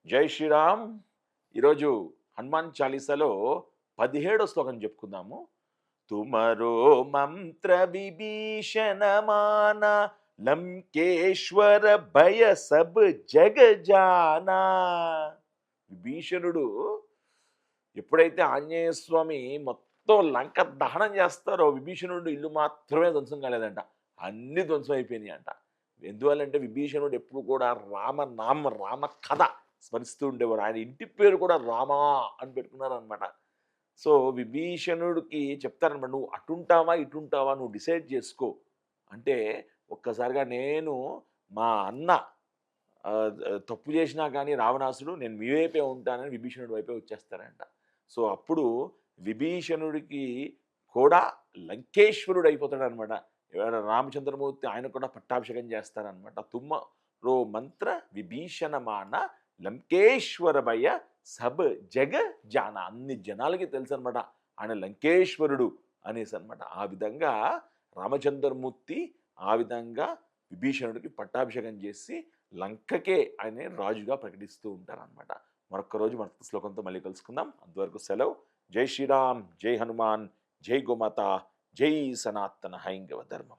జై శ్రీరామ్. ఈరోజు హనుమాన్ చాలీసాలో 17వ శ్లోకం చెప్పుకుందాము. తుమరో మంత్ర విభీషణ మాన లంకేశ్వర భయ సబ్ జగ జానా. విభీషణుడు ఎప్పుడైతే ఆంజనేయ స్వామి మొత్తం లంక దహనం చేస్తారో విభీషణుడు ఇల్లు మాత్రమే ధ్వంసం కాలేదంట, అన్ని ధ్వంసం అయిపోయినాయి అంట. ఎందువల్లంటే విభీషణుడు ఎప్పుడు కూడా రామ కథ స్మరిస్తూ ఉండేవాడు. ఆయన ఇంటి పేరు కూడా రామా అని పెట్టుకున్నారనమాట. సో విభీషణుడికి చెప్తారనమాట, నువ్వు అటుంటావా ఇటుంటావా నువ్వు డిసైడ్ చేసుకో అంటే, ఒక్కసారిగా నేను మా అన్న తప్పు చేసినా కానీ రావణాసుడు నేను మీ వైపే ఉంటానని విభీషణుడి వైపే వచ్చేస్తారంట. సో అప్పుడు విభీషణుడికి కూడా లంకేశ్వరుడు అయిపోతాడనమాట. ఎవరైనా రామచంద్రమూర్తి ఆయన కూడా పట్టాభిషేకం చేస్తారనమాట. తుమ్మరో మంత్ర విభీషణమాన లంకేశ్వర భయ సబ్ జగ జాన. అన్ని జనాలకి తెలుసు అనమాట ఆయన లంకేశ్వరుడు అనేసి అనమాట. ఆ విధంగా రామచంద్రమూర్తి ఆ విధంగా విభీషణుడికి పట్టాభిషేకం చేసి లంకకే ఆయన రాజుగా ప్రకటిస్తూ ఉంటారనమాట. మరొక్క రోజు మరొక శ్లోకంతో మళ్ళీ కలుసుకుందాం. అంతవరకు సెలవు. జై శ్రీరామ్, జై హనుమాన్, జై గోమాత, జై సనాతన హైందవ ధర్మం.